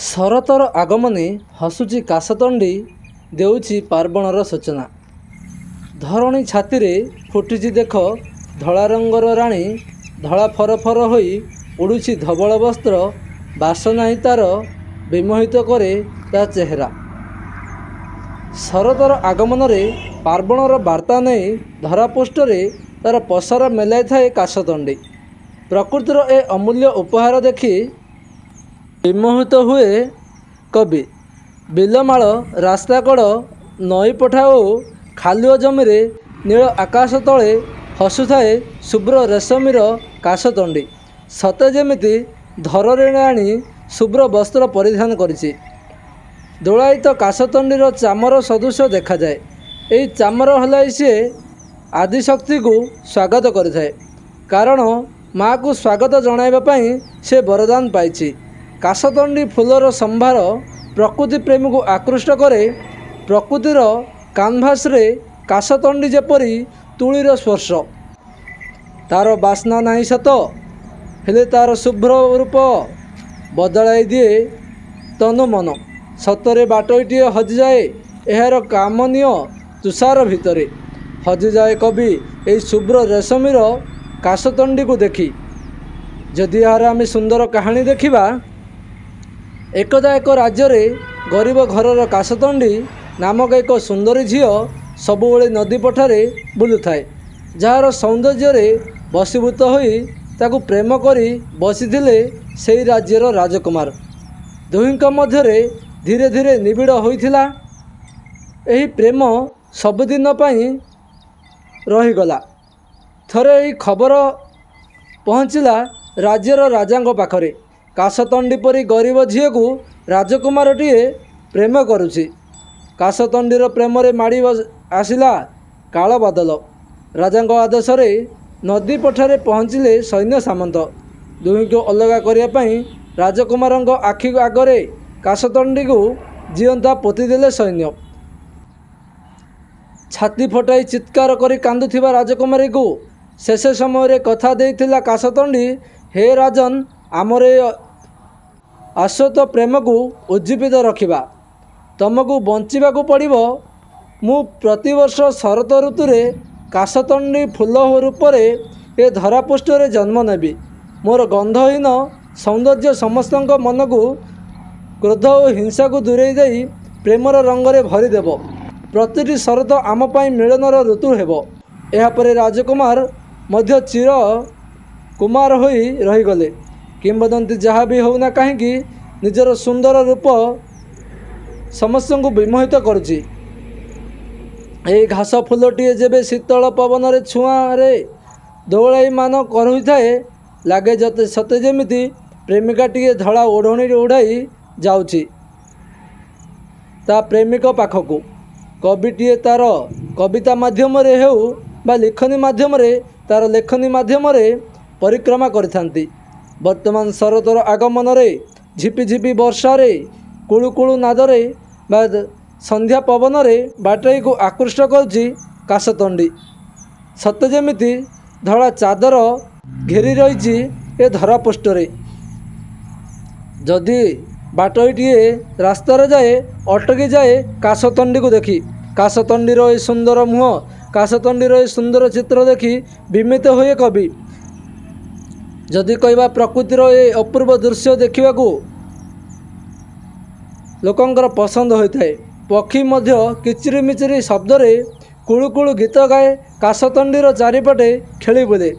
ଶରତର ଆଗମନେ ହସୁଛି କାଶତଣ୍ଡି, ଦେଉଛି ପାର୍ବଣର ସୂଚନା। ଧରଣୀ ଛାତିରେ ଫୁଟିଛି ଦେଖ ଧଳା ରଙ୍ଗର ରାଣୀ, ଧଳା ଫରଫର ହୋଇ ଉଡ଼ୁଛି ଧବଳ ବସ୍ତ୍ର, ବାସନାହିଁ ତାର ବିମୋହିତ କରେ ତା ଚେହେରା। ଶରତର ଆଗମନରେ ପାର୍ବଣର ବାର୍ତ୍ତା ନେଇ ଧରାପୃଷ୍ଠରେ ତାର ପସରା ମେଲାଇଥାଏ କାଶତଣ୍ଡି। ପ୍ରକୃତିର ଏ ଅମୂଲ୍ୟ ଉପହାର ଦେଖି ବିମୋହିତ ହୁଏ କବି। ବିଲମାଳ, ରାସ୍ତାକଡ଼, ନଈପଠା ଓ ଖାଲୁଅ ଜମିରେ ନୀଳ ଆକାଶ ତଳେ ହସୁଥାଏ ଶୁଭ୍ର ରେଶମୀର କାଶତଣ୍ଡି। ସତେ ଯେମିତି ଧରରେ ରାଣୀ ଶୁଭ୍ର ବସ୍ତ୍ର ପରିଧାନ କରିଛି। ଦୋଳାୟିତ କାଶତଣ୍ଡିର ଚାମର ସଦୃଶ ଦେଖାଯାଏ। ଏହି ଚାମର ହଲାଇ ସିଏ ଆଦିଶକ୍ତିକୁ ସ୍ୱାଗତ କରିଥାଏ। କାରଣ ମା'କୁ ସ୍ୱାଗତ ଜଣାଇବା ପାଇଁ ସେ ବରଦାନ ପାଇଛି। କାଶତଣ୍ଡି ଫୁଲର ସମ୍ଭାର ପ୍ରକୃତି ପ୍ରେମୀକୁ ଆକୃଷ୍ଟ କରେ। ପ୍ରକୃତିର କାନଭାସରେ କାଶତଣ୍ଡି ଯେପରି ତୁଳିର ସ୍ପର୍ଶ। ତାର ବାସ୍ନା ନାହିଁ ସତ, ହେଲେ ତାର ଶୁଭ୍ର ରୂପ ବଦଳାଇ ଦିଏ ତନୁ ମନ। ସତରେ ବାଟୋଇଟିଏ ହଜିଯାଏ ଏହାର କାମନୀୟ ତୁଷାର ଭିତରେ। ହଜିଯାଏ କବି ଏହି ଶୁଭ୍ର ରେଶମୀର କାଶତଣ୍ଡିକୁ ଦେଖି। ଯଦି ଏହାର ଆମେ ସୁନ୍ଦର କାହାଣୀ ଦେଖିବା, ଏକଦା ଏକ ରାଜ୍ୟରେ ଗରିବ ଘରର କାଶତଣ୍ଡି ନାମକ ଏକ ସୁନ୍ଦରୀ ଝିଅ ସବୁବେଳେ ନଦୀ ପଠାରେ ବୁଲୁଥାଏ। ଯାହାର ସୌନ୍ଦର୍ଯ୍ୟରେ ବଶୀଭୂତ ହୋଇ ତାକୁ ପ୍ରେମ କରି ବସିଥିଲେ ସେହି ରାଜ୍ୟର ରାଜକୁମାର। ଦୁହିଁଙ୍କ ମଧ୍ୟରେ ଧୀରେ ଧୀରେ ନିବିଡ଼ ହୋଇଥିଲା ଏହି ପ୍ରେମ, ସବୁଦିନ ପାଇଁ ରହିଗଲା। ଥରେ ଏହି ଖବର ପହଞ୍ଚିଲା ରାଜ୍ୟର ରାଜାଙ୍କ ପାଖରେ। କାଶତଣ୍ଡି ପରି ଗରିବ ଝିଅକୁ ରାଜକୁମାରଟିଏ ପ୍ରେମ କରୁଛି। କାଶତଣ୍ଡିର ପ୍ରେମରେ ମାଡ଼ି ଆସିଲା କାଳବାଦଲ। ରାଜାଙ୍କ ଆଦେଶରେ ନଦୀ ପଠାରେ ପହଞ୍ଚିଲେ ସୈନ୍ୟ ସାମନ୍ତ। ଦୁହିଁଙ୍କୁ ଅଲଗା କରିବା ପାଇଁ ରାଜକୁମାରଙ୍କ ଆଖି ଆଗରେ କାଶତଣ୍ଡିକୁ ଜିଅନ୍ତା ପୋତିଦେଲେ ସୈନ୍ୟ। ଛାତି ଫଟାଇ ଚିତ୍କାର କରି କାନ୍ଦୁଥିବା ରାଜକୁମାରୀକୁ ଶେଷ ସମୟରେ କଥା ଦେଇଥିଲା କାଶତଣ୍ଡି, ହେ ରାଜନ୍, ଆମର ଏ ଶାଶ୍ୱତ ପ୍ରେମକୁ ଉଜ୍ଜୀବିତ ରଖିବା। ତମକୁ ବଞ୍ଚିବାକୁ ପଡ଼ିବ। ମୁଁ ପ୍ରତିବର୍ଷ ଶରତ ଋତୁରେ କାଶତଣ୍ଡି ଫୁଲ ରୂପରେ ଏ ଧରାପୃଷ୍ଠରେ ଜନ୍ମ ନେବି। ମୋର ଗନ୍ଧହୀନ ସୌନ୍ଦର୍ଯ୍ୟ ସମସ୍ତଙ୍କ ମନକୁ କ୍ରୋଧ ଓ ହିଂସାକୁ ଦୂରେଇ ଦେଇ ପ୍ରେମର ରଙ୍ଗରେ ଭରିଦେବ। ପ୍ରତିଟି ଶରତ ଆମ ପାଇଁ ମିଳନର ଋତୁ ହେବ। ଏହାପରେ ରାଜକୁମାର ମଧ୍ୟ ଚିର କୁମାର ହୋଇ ରହିଗଲେ। କିମ୍ବଦନ୍ତୀ ଯାହା ବି ହେଉନା କାହିଁକି, ନିଜର ସୁନ୍ଦର ରୂପ ସମସ୍ତଙ୍କୁ ବିମୋହିତ କରୁଛି। ଏହି ଘାସ ଫୁଲଟିଏ ଯେବେ ଶୀତଳ ପବନରେ ଛୁଆଁରେ ଦୋଳାୟମାନ କରୁଥାଏ, ଲାଗେ ସତେ ଯେମିତି ପ୍ରେମିକାଟିଏ ଧଳା ଓଢ଼ଣୀ ଉଡ଼ାଇ ଯାଉଛି ତା ପ୍ରେମିକ ପାଖକୁ। କବିଟିଏ ତାର କବିତା ମାଧ୍ୟମରେ ହେଉ ବା ଲେଖନୀ ମାଧ୍ୟମରେ ତାର ଲେଖନୀ ମାଧ୍ୟମରେ ପରିକ୍ରମା କରିଥାନ୍ତି। ବର୍ତ୍ତମାନ ଶରତର ଆଗମନରେ, ଝିପିଝିପି ବର୍ଷାରେ, କୁଳୁକୁଳୁ ନାଦରେ ବା ସନ୍ଧ୍ୟା ପବନରେ ବାଟୋଇକୁ ଆକୃଷ୍ଟ କରୁଛି କାଶତଣ୍ଡି। ସତେ ଯେମିତି ଧଳା ଚାଦର ଘେରି ରହିଛି ଏ ଧରାପୃଷ୍ଠରେ। ଯଦି ବାଟୋଇଟିଏ ରାସ୍ତାରେ ଯାଏ, ଅଟକି ଯାଏ କାଶତଣ୍ଡିକୁ ଦେଖି। କାଶତଣ୍ଡିର ଏ ସୁନ୍ଦର ମୁହଁ, କାଶତଣ୍ଡିର ଏ ସୁନ୍ଦର ଚିତ୍ର ଦେଖି ବିମିତ ହୁଏ କବି। ଯଦି କହିବା ପ୍ରକୃତିର ଏ ଅପୂର୍ବ ଦୃଶ୍ୟ ଦେଖିବାକୁ ଲୋକଙ୍କର ପସନ୍ଦ ହୋଇଥାଏ। ପକ୍ଷୀ ମଧ୍ୟ କିଚିରି ମିଚିରି ଶବ୍ଦରେ କୁଳୁକୁଳୁ ଗୀତ ଗାଏ କାଶତଣ୍ଡିର ଚାରିପଟେ ଖେଳି ବୁଲେ।